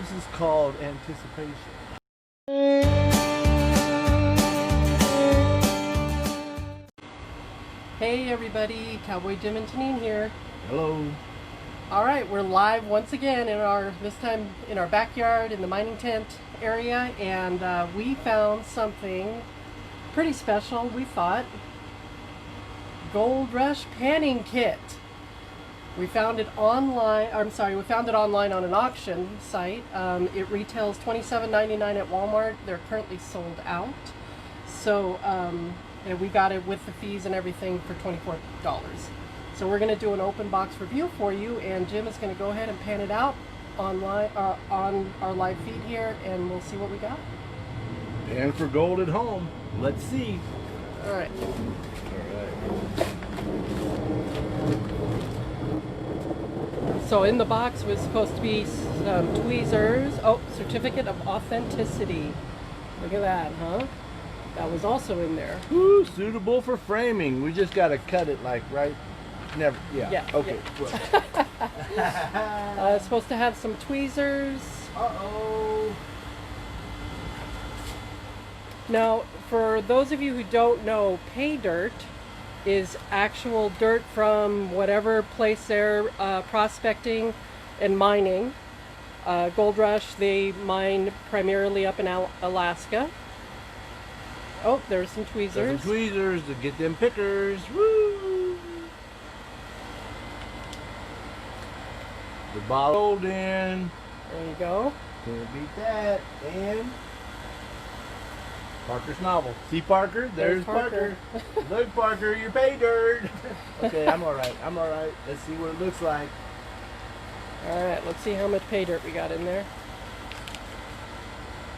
This is called anticipation. Hey everybody, Cowboy Jim and Janine here. Hello. Alright, we're live once again this time in our backyard in the mining tent area, and we found something pretty special, we thought. Gold Rush panning kit. We found it online, we found it online on an auction site. It retails $27.99 at Walmart. They're currently sold out. So, and we got it with the fees and everything for $24. So we're going to do an open box review for you, and Jim is going to go ahead and pan it out online on our live feed here, and we'll see what we got. Pan for gold at home. Let's see. All right. So in the box was supposed to be some tweezers. Oh, certificate of authenticity. Look at that, huh? That was also in there. Ooh, suitable for framing. We just got to cut it like right. Never. Yeah. Okay. Yeah. It's supposed to have some tweezers. Uh-oh. Now, for those of you who don't know, pay dirt is actual dirt from whatever place they're prospecting and mining. Gold Rush, they mine primarily up in Alaska. Oh, there's some tweezers. There's some tweezers to get them pickers. Woo! The bottle in. There you go. Can't beat that. And Parker's novel. See Parker? There's Parker. Look, Parker, you're pay dirt. Okay, I'm all right. I'm all right. Let's see what it looks like. All right, let's see how much pay dirt we got in there.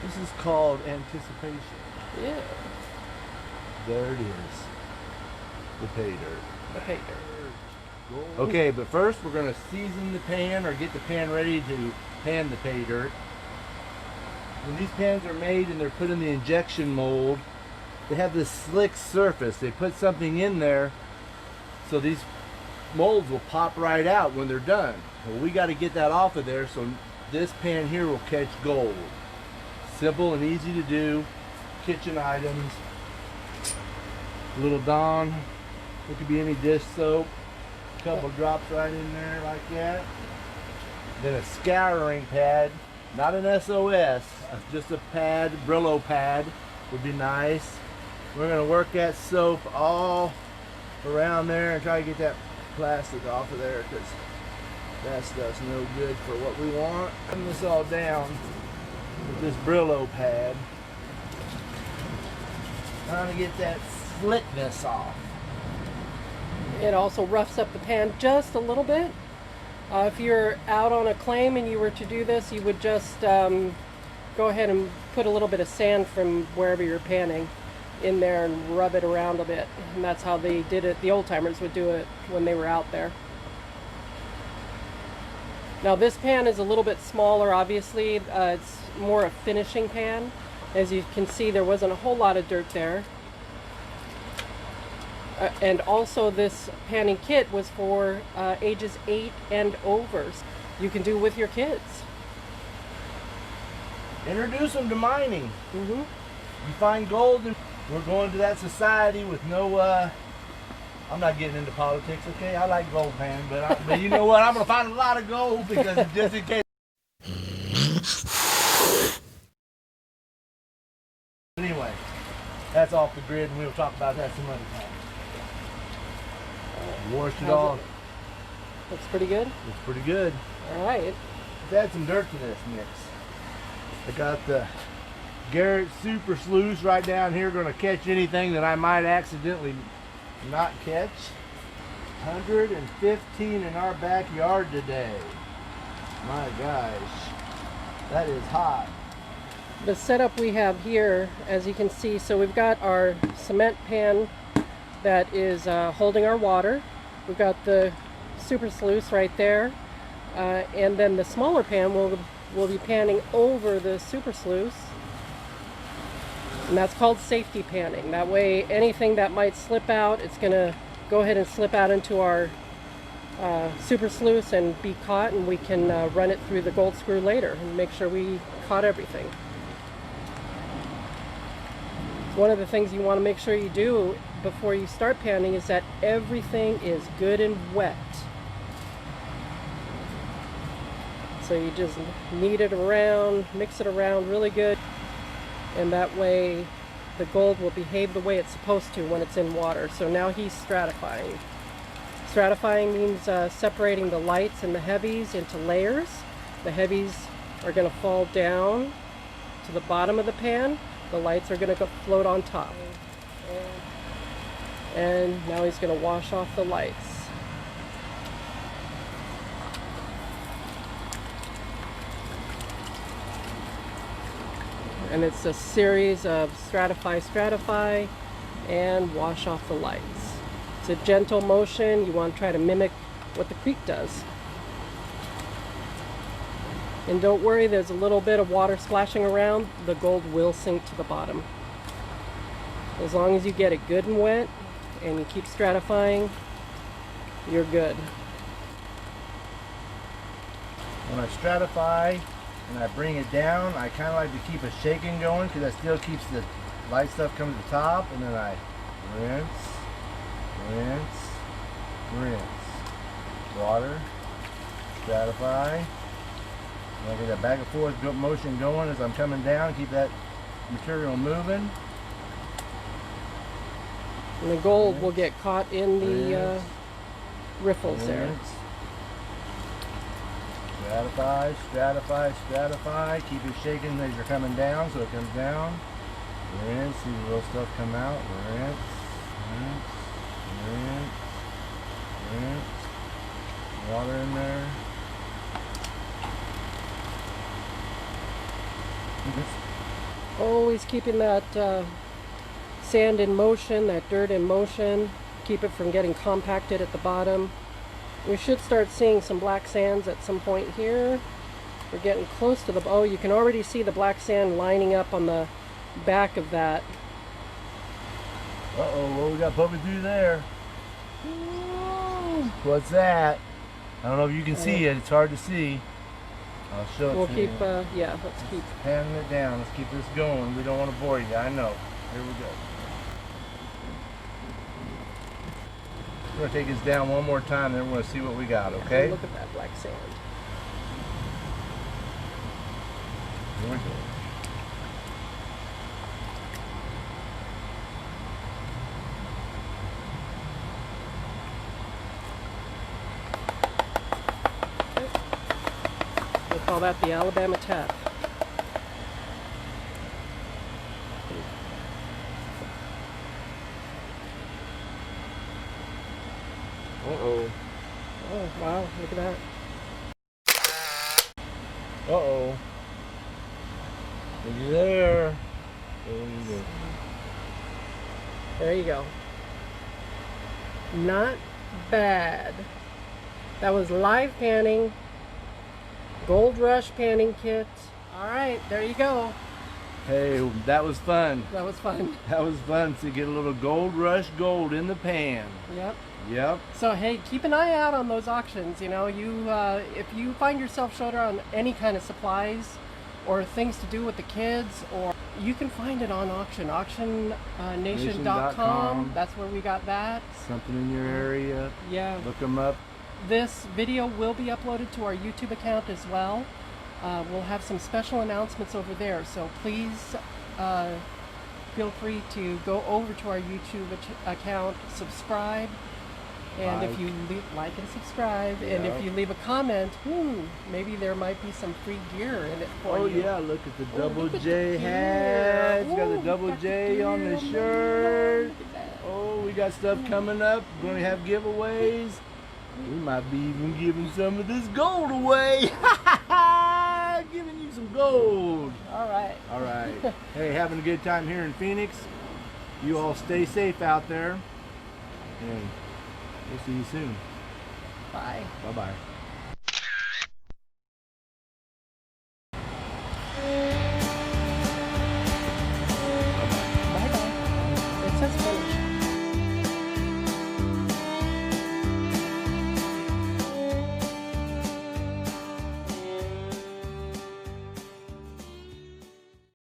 This is called anticipation. Yeah. There it is. The pay dirt. The pay dirt. Okay, but first we're going to season the pan or get the pan ready to pan the pay dirt. When these pans are made and they're put in the injection mold, they have this slick surface. They put something in there so these molds will pop right out when they're done. Well, we got to get that off of there so this pan here will catch gold. Simple and easy to do. Kitchen items. A little Dawn. It could be any dish soap. A couple drops right in there like that. Then a scouring pad. Not an SOS, just a pad, Brillo pad would be nice. We're going to work that soap all around there and try to get that plastic off of there because that stuff's no good for what we want. Putting this all down with this Brillo pad. Trying to get that slickness off. It also roughs up the pan just a little bit. If you're out on a claim and you were to do this, you would just go ahead and put a little bit of sand from wherever you're panning in there and rub it around a bit. And that's how they did it. The old timers would do it when they were out there. Now this pan is a little bit smaller, obviously. It's more a finishing pan. As you can see, there wasn't a whole lot of dirt there. And also this panning kit was for ages 8 and over. You can do with your kids. Introduce them to mining. Mm-hmm. You find gold and we're going to that society with no, I'm not getting into politics, okay? I like gold pan, but you know what? I'm going to find a lot of gold because just in case. Anyway, that's off the grid and we'll talk about that some other time. Washed it off. Looks pretty good? Looks pretty good. All right. Let's add some dirt to this mix. I got the Garrett Super Sluice right down here, going to catch anything that I might accidentally not catch. 115 in our backyard today. My gosh, that is hot. The setup we have here, as you can see, so we've got our cement pan that is holding our water. We've got the Super Sluice right there, and then the smaller pan will be panning over the Super Sluice, and that's called safety panning. That way anything that might slip out, it's going to go ahead and slip out into our super sluice and be caught, and we can run it through the gold screw later and make sure we caught everything. One of the things you want to make sure you do before you start panning is that everything is good and wet. So you just knead it around, mix it around really good, and that way the gold will behave the way it's supposed to when it's in water. So now he's stratifying. Stratifying means separating the lights and the heavies into layers. The heavies are going to fall down to the bottom of the pan. The lights are going to float on top. And now he's going to wash off the lights. And it's a series of stratify, and wash off the lights. It's a gentle motion. You want to try to mimic what the creek does. And don't worry, there's a little bit of water splashing around. The gold will sink to the bottom. As long as you get it good and wet and you keep stratifying, you're good. When I stratify and I bring it down, I kind of like to keep a shaking going because that still keeps the light stuff coming to the top, and then I rinse, water, stratify. And I get that back and forth motion going as I'm coming down, keep that material moving. And the gold will get caught in the riffles there. Stratify. Keep it shaking as you're coming down, so it comes down. Rinse, see the little stuff come out. Rinse. Water in there. Always keeping that sand in motion, that dirt in motion. Keep it from getting compacted at the bottom. We should start seeing some black sands at some point here. We're getting close to the... Oh, you can already see the black sand lining up on the back of that. Uh-oh, what we got pumping through there? Ooh, what's that? I don't know if you can see it. It's hard to see. I'll show it we'll to keep, you. yeah, let's keep panning it down. Let's keep this going. We don't want to bore you. I know. Here we go. We're going to take this down one more time, then we're going to see what we got, okay? Look at that black sand. Here we go. We'll call that the Alabama tap. Uh-oh. Oh, wow, look at that. Uh-oh. Looky there. There you go. There you go. Not bad. That was live panning. Gold Rush panning kit. All right, there you go. Hey, that was fun. That was fun. That was fun to get a little Gold Rush gold in the pan. Yep. Yep. So hey, keep an eye out on those auctions. You know, if you find yourself short on any kind of supplies or things to do with the kids, or you can find it on auction. AuctionNation.com. That's where we got that. Something in your area. Yeah. Look them up. This video will be uploaded to our YouTube account as well. We'll have some special announcements over there, so please feel free to go over to our YouTube account, subscribe, and if you like and subscribe, and if you leave a comment, maybe there might be some free gear in it for you. Oh yeah, look at the double J hat. It's got the double J on the shirt. Oh, we got stuff coming up. We're going to have giveaways. We might be even giving some of this gold away. Giving you some gold. All right. All right. Hey, having a good time here in Phoenix. You all stay safe out there. And we'll see you soon. Bye. Bye-bye. Bye-bye. It says finish.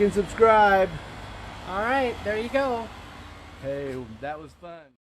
and subscribe. All right, there you go. Hey, that was fun.